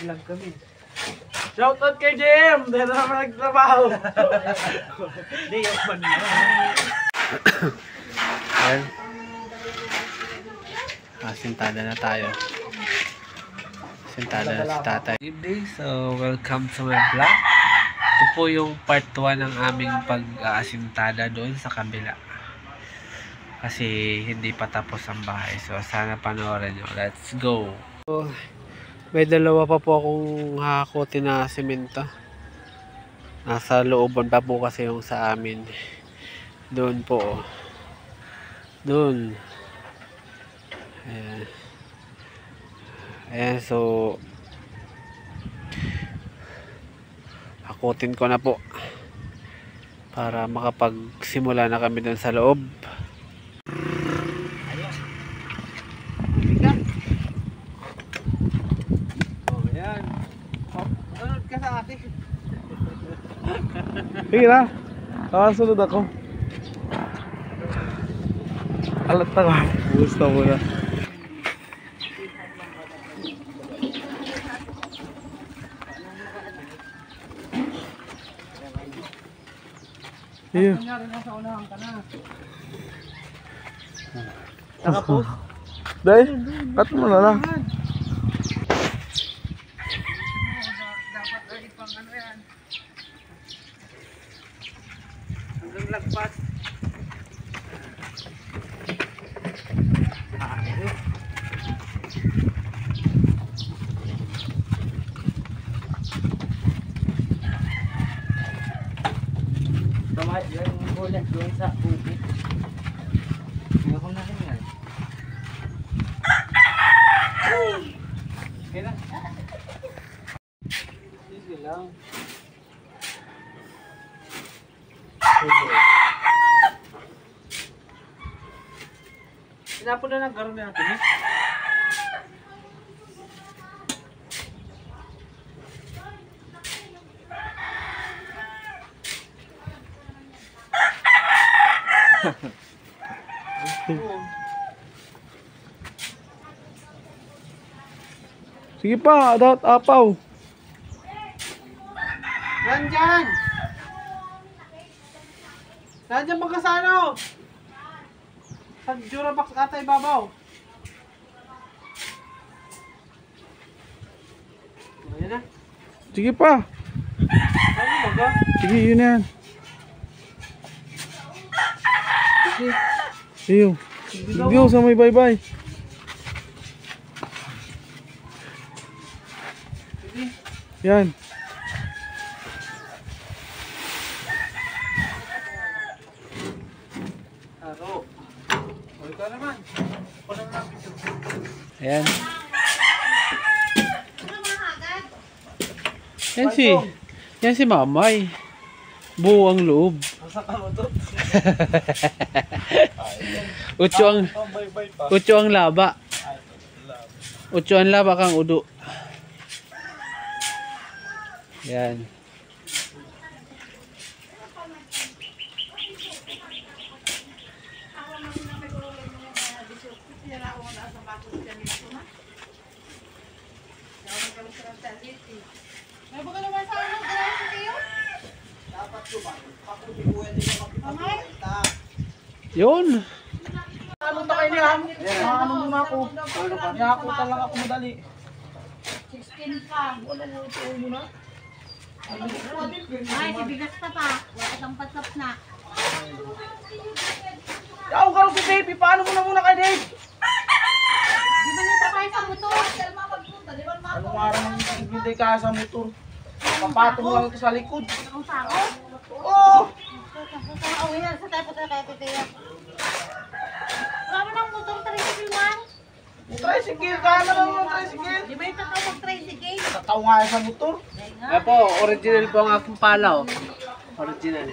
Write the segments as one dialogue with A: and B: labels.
A: Nag-vlog kami. Shoutout kay JM! Dahil na naman nagtrabaho. Hindi, yung man na.
B: Ayan. Sintada na tayo. Sintada na si tatay. Good evening, so welcome to my vlog. Ito po yung part 1 ng aming pag-aasintada doon sa kabila. Kasi hindi pa tapos ang bahay. So sana panoorin nyo. Let's go! So, may dalawa pa po akong hakutin na simento. Nasa looban pa po kasi yung sa amin. Doon po. Doon. Ayan. Ayan, so hakutin ko na po para makapagsimula na kami doon sa loob. Oh, ayan. Sunod ka sa akin.
A: Sige na. Sunod ako. Alat na ka. Gusto mo na. Iyo. Nakapost? Dahil, cut mo na lang.
B: Dapat ay pang ano yan. Hanggang lagpas.
A: Tamay, yung bulan doon sa bukit. Hindi ako na rin yan. Okay na. Sige lang. Sinapo na lang garo natin eh. Sige pa, dapat apaw. Nandyan! Nandyan magkasano! Sa Durabox ata ibabaw. Ayan na. Sige pa. Ano ba? Sige, yun na yan. Sige. Iyo. Iyo sa may bye-bye. Yan. Aro. Hoy ka naman. Kulang lang ito. Ayan. Yan si Mamay. Buo ang loob. Utso ang laba. Utso ang laba kang udo. Yan. Yun. Ano ta kayo niya? Ano muna ako? Niyakutan lang ako madali.
C: 16 pa. Wala mo ito muna. Ay, sibigas pa pa. Wala kang patsap na.
A: Yaw ka rin si Dave. Paano mo na muna kay Dave?
C: Di ba nito kayo sa motor?
A: Ano nga rin hindi ka sa motor? Papatong lang ito sa likod.
C: Ang sako?
A: Oo!
C: Oo, yan. Sa tayo pa kaya titiyak. Wala mo ng motor, tricycle man.
A: Tricycle, kaya na lang yung tricycle.
C: Di ba yung tatawag tricycle?
A: Tataw nga sa motor.
B: Apo, original po ang aking palaw. Original.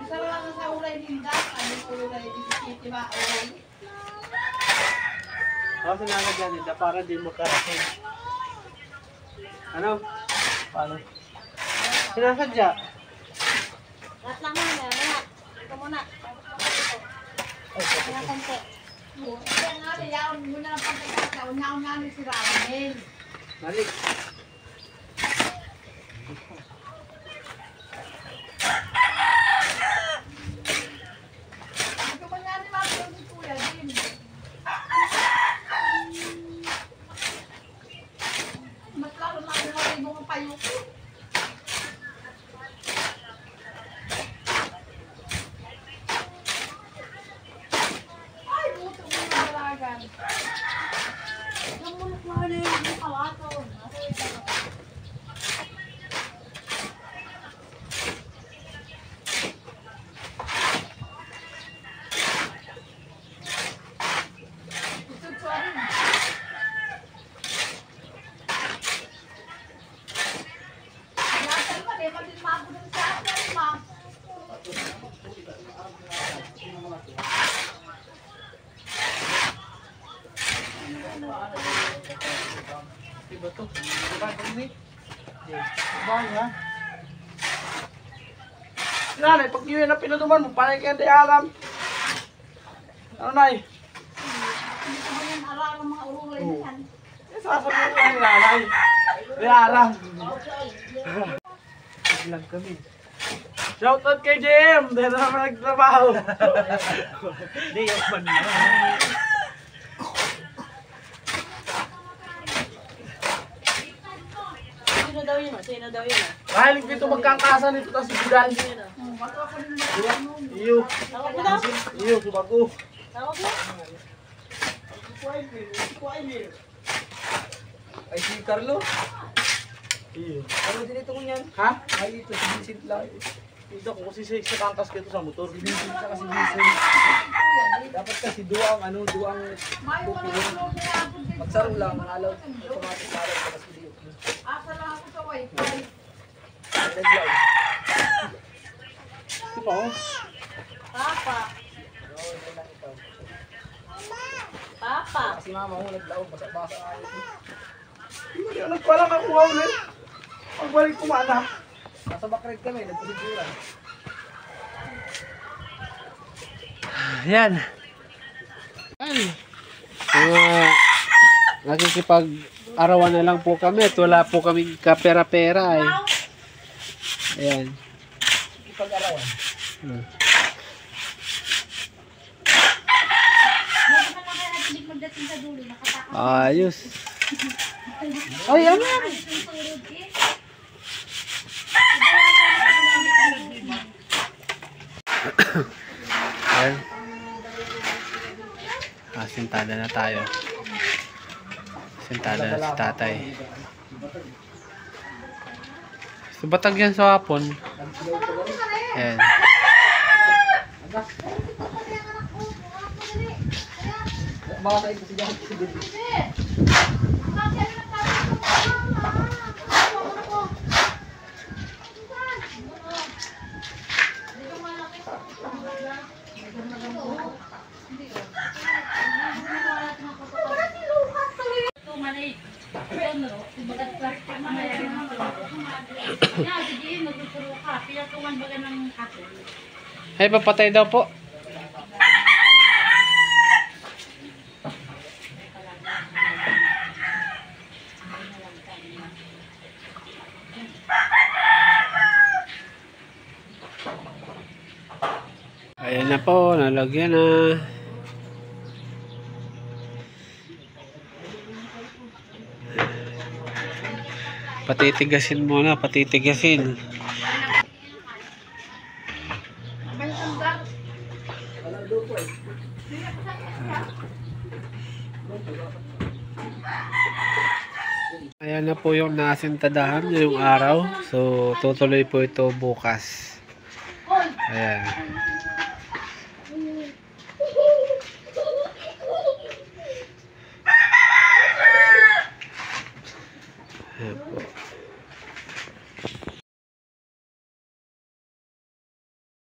C: Isa lang sa ulay ninda. Ano yung ulay di ba?
B: Kasi nga dyan ito para di mo karasin. Ano? Paano? Sinasadya?
C: Lahat lang yan. Lahat. Ito muna. na konti.
D: Kaya nga, yaon mo na ng pagkakataon. Yaon nga ni si Ramel.
A: Balik.
D: Ito ba nga ni Mami yung kuya din? Mas lalo na yung maribong ang payuko. Ay, buto mo yung dalagan.
C: Yung mulok mo na yung kawaton.
D: Gusto ko rin. Nasaan pa, di ba din mago ng sa atin, ma?
A: Diba to? Diba ini? Diba nga? Nanay, pag yun na pinutuman mo, panay kayo di alam. Ano nay?
D: Hindi ko ba yan aral ang mga urulay na yan?
A: Sasabihin ko ni nanay. Di alam. Vlog kami. Shoutout kay Jim! Dahil na naman nagtrabaho. Di yung man na.
C: Sino daw yun? Sino daw yun?
A: Mahilig dito magkangkasa nito tapos si Budal.
D: Bato ako din na
A: Iyo.
C: Tawag mo daw?
A: Iyo, subago.
C: Tawag mo?
A: Ay si Carlo. Iyo. Ano din ito kunyan? Ha? Ay ito si Vincent lang. Ito ko kasi sa kangkas kito sa motor. Si Vincent sa kasi Vincent. Dapat kasi duang duang
D: Mayo ka lang yung loob niya.
A: magsaro lang ang alaw. Automatic sarap sa kasi diyo.
D: Asa lang ako sa wifi.
A: Naglaw. Ito pa oh.
C: Papa. Papa.
A: Kasi mama mo naglaw basa-basa ayos. Hindi anak ko lang ako ulit. Pagbalik ko mana. Nasa backred kami, nagpasiguran.
B: Yan. Nakikipag-arawan na lang po kami at wala po kaming kapera-pera eh. Ayan.
A: Ipag-arawan.
C: Hindi naman kaya natin magdating sa dulo. Nakatakot.
B: Ayos. Ay, ano?
C: Susurod eh.
B: Ayan. Sintada na tayo. Sintada na si tatay. So, batag yan sa hapon. Ayan.
A: Baka tayo kasi dyan.
B: Ay, papatay daw po. Ayan na po, nalagyan na. Patitigasin muna, patitigasin. Ayan na po yung nasintadahan ngayong araw. So, tutuloy po ito bukas. Ayan.